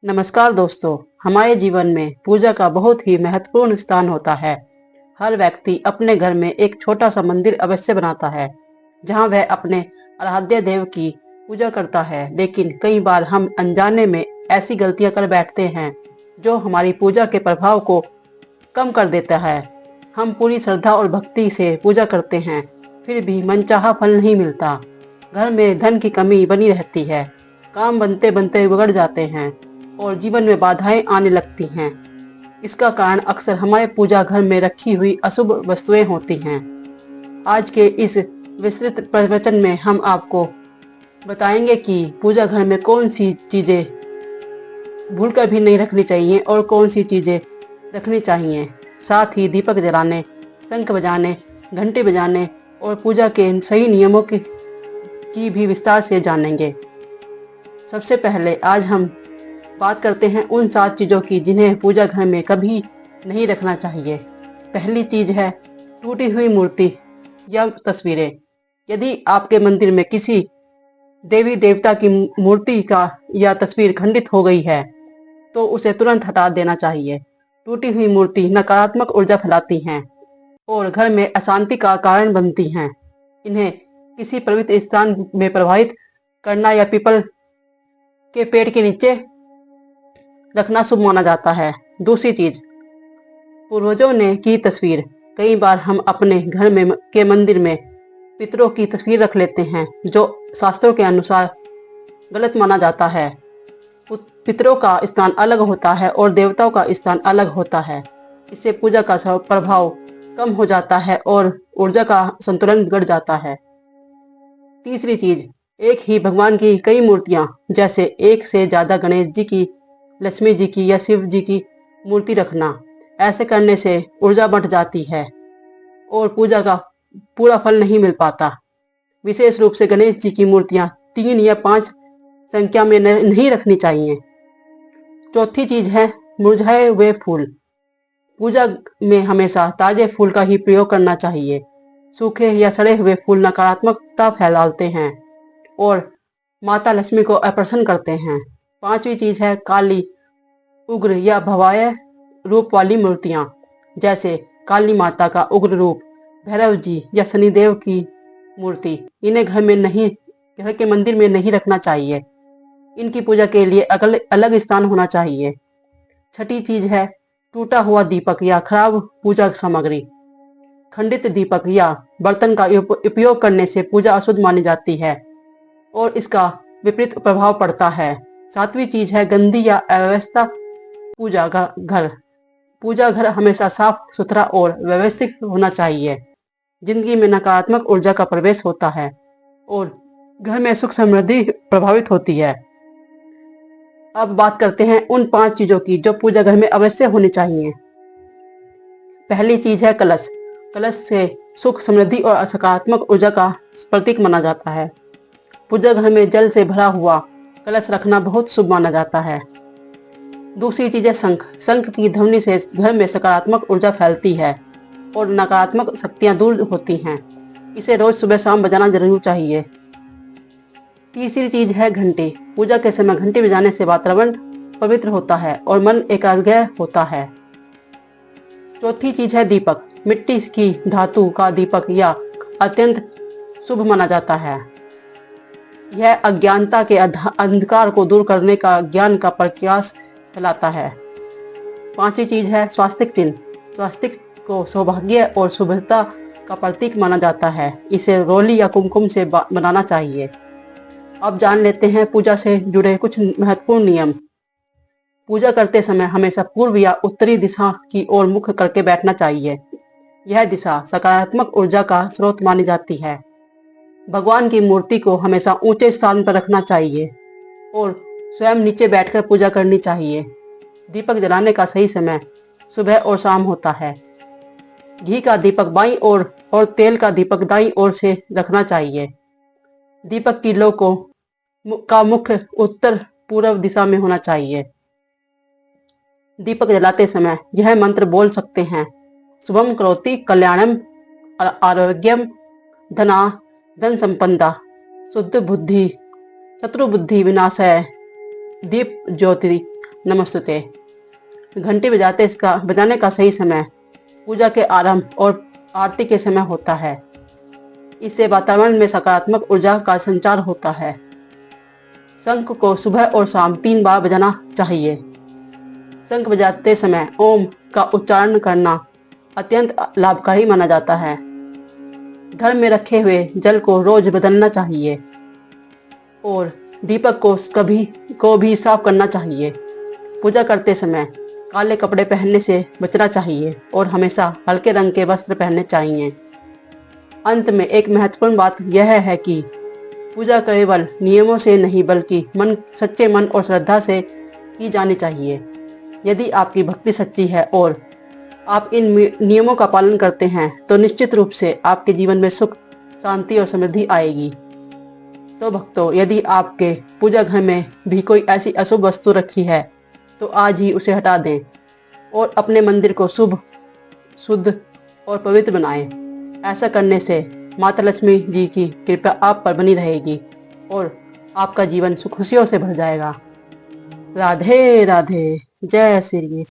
नमस्कार दोस्तों, हमारे जीवन में पूजा का बहुत ही महत्वपूर्ण स्थान होता है। हर व्यक्ति अपने घर में एक छोटा सा मंदिर अवश्य बनाता है, जहां वह अपने आराध्य देव की पूजा करता है। लेकिन कई बार हम अनजाने में ऐसी गलतियां कर बैठते हैं जो हमारी पूजा के प्रभाव को कम कर देता है। हम पूरी श्रद्धा और भक्ति से पूजा करते हैं, फिर भी मनचाहा फल नहीं मिलता। घर में धन की कमी बनी रहती है, काम बनते बनते बिगड़ जाते हैं और जीवन में बाधाएं आने लगती हैं। इसका कारण अक्सर हमारे पूजा घर में रखी हुई अशुभ वस्तुएं होती हैं। आज के इस विस्तृत प्रवचन में हम आपको बताएंगे कि पूजा घर में कौन सी चीजें भूलकर भी नहीं रखनी चाहिए और कौन सी चीजें रखनी चाहिए। साथ ही दीपक जलाने, शंख बजाने, घंटी बजाने और पूजा के सही नियमों की भी विस्तार से जानेंगे। सबसे पहले आज हम बात करते हैं उन 7 चीज़ों की जिन्हें पूजा घर में कभी नहीं रखना चाहिए। पहली चीज़ है टूटी हुई मूर्ति या तस्वीरें। यदि आपके मंदिर में किसी देवी देवता की मूर्ति का या तस्वीर खंडित हो गई है तो उसे तुरंत हटा देना चाहिए। टूटी हुई मूर्ति नकारात्मक ऊर्जा फैलाती हैं और घर में अशांति का कारण बनती हैं। इन्हें किसी पवित्र स्थान में प्रवाहित करना या पीपल के पेड़ के नीचे रखना शुभ माना जाता है। दूसरी चीज, पूर्वजों ने की तस्वीर। कई बार हम अपने घर में के मंदिर में पितरों की तस्वीर रख लेते हैं, जो शास्त्रों के अनुसार गलत माना जाता है। पितरों का स्थान अलग होता है और देवताओं का स्थान अलग होता है। इससे पूजा का प्रभाव कम हो जाता है और ऊर्जा का संतुलन बिगड़ जाता है। तीसरी चीज, एक ही भगवान की कई मूर्तियां, जैसे एक से ज्यादा गणेश जी की, लक्ष्मी जी की या शिव जी की मूर्ति रखना। ऐसे करने से ऊर्जा बढ़ जाती है और पूजा का पूरा फल नहीं मिल पाता। विशेष रूप से गणेश जी की मूर्तियां 3 या 5 संख्या में नहीं रखनी चाहिए। चौथी चीज है मुरझाए हुए फूल। पूजा में हमेशा ताजे फूल का ही प्रयोग करना चाहिए। सूखे या सड़े हुए फूल नकारात्मकता फैलाते हैं और माता लक्ष्मी को आकर्षण करते हैं। पांचवी चीज है काली, उग्र या भयावह रूप वाली मूर्तियां, जैसे काली माता का उग्र रूप, भैरव जी या शनिदेव की मूर्ति। इन्हें घर के मंदिर में नहीं रखना चाहिए। इनकी पूजा के लिए अलग स्थान होना चाहिए। छठी चीज है टूटा हुआ दीपक या खराब पूजा सामग्री। खंडित दीपक या बर्तन का उपयोग करने से पूजा अशुद्ध मानी जाती है और इसका विपरीत प्रभाव पड़ता है। सातवीं चीज है गंदी या अव्यवस्था पूजा घर। पूजा घर हमेशा साफ सुथरा और व्यवस्थित होना चाहिए। जिंदगी में नकारात्मक ऊर्जा का प्रवेश होता है और घर में सुख समृद्धि प्रभावित होती है। अब बात करते हैं उन 5 चीजों की जो पूजा घर में अवश्य होनी चाहिए। पहली चीज है कलश। कलश से सुख समृद्धि और सकारात्मक ऊर्जा का प्रतीक माना जाता है। पूजा घर में जल से भरा हुआ कलश रखना बहुत शुभ माना जाता है। दूसरी चीज है शंख। शंख की ध्वनि से घर में सकारात्मक ऊर्जा फैलती है और नकारात्मक शक्तियां दूर होती हैं। इसे रोज सुबह शाम बजाना जरूर चाहिए। तीसरी चीज है घंटी। पूजा के समय घंटी बजाने से वातावरण पवित्र होता है और मन एकाग्र होता है। चौथी चीज है दीपक। मिट्टी की धातु का दीपक या अत्यंत शुभ माना जाता है। यह अज्ञानता के अंधकार को दूर करने का ज्ञान का प्रकाश फैलाता है। पांचवी चीज है स्वास्तिक चिन्ह। स्वास्तिक को सौभाग्य और शुभता का प्रतीक माना जाता है। इसे रोली या कुमकुम से बनाना चाहिए। अब जान लेते हैं पूजा से जुड़े कुछ महत्वपूर्ण नियम। पूजा करते समय हमेशा पूर्व या उत्तरी दिशा की ओर मुख करके बैठना चाहिए। यह दिशा सकारात्मक ऊर्जा का स्रोत मानी जाती है। भगवान की मूर्ति को हमेशा ऊंचे स्थान पर रखना चाहिए और स्वयं नीचे बैठकर पूजा करनी चाहिए। दीपक जलाने का सही समय सुबह और शाम होता है। घी का दीपक बाईं ओर और तेल का दीपक दाईं ओर से रखना चाहिए। दीपक की लो का मुख्य उत्तर पूर्व दिशा में होना चाहिए। दीपक जलाते समय यह मंत्र बोल सकते हैं, शुभम करोति कल्याणम आरोग्यम धन संपदा शुद्ध बुद्धि शत्रु बुद्धि विनाशय दीप ज्योति नमस्तुते। घंटी बजाने का सही समय पूजा के आरंभ और आरती के समय होता है। इससे वातावरण में सकारात्मक ऊर्जा का संचार होता है। शंख को सुबह और शाम 3 बार बजाना चाहिए। शंख बजाते समय ओम का उच्चारण करना अत्यंत लाभकारी माना जाता है। घर में रखे हुए जल को रोज बदलना चाहिए और दीपक को भी साफ करना चाहिए। पूजा करते समय काले कपड़े पहनने से बचना चाहिए और हमेशा हल्के रंग के वस्त्र पहनने चाहिए। अंत में एक महत्वपूर्ण बात यह है कि पूजा केवल नियमों से नहीं बल्कि सच्चे मन और श्रद्धा से की जानी चाहिए। यदि आपकी भक्ति सच्ची है और आप इन नियमों का पालन करते हैं तो निश्चित रूप से आपके जीवन में सुख, शांति और समृद्धि आएगी। तो भक्तों, यदि आपके पूजा घर में भी कोई ऐसी अशुभ वस्तु रखी है तो आज ही उसे हटा दें और अपने मंदिर को शुभ, शुद्ध और पवित्र बनाएं। ऐसा करने से माता लक्ष्मी जी की कृपा आप पर बनी रहेगी और आपका जीवन सुख खुशियों से भर जाएगा। राधे राधे। जय श्री कृष्ण।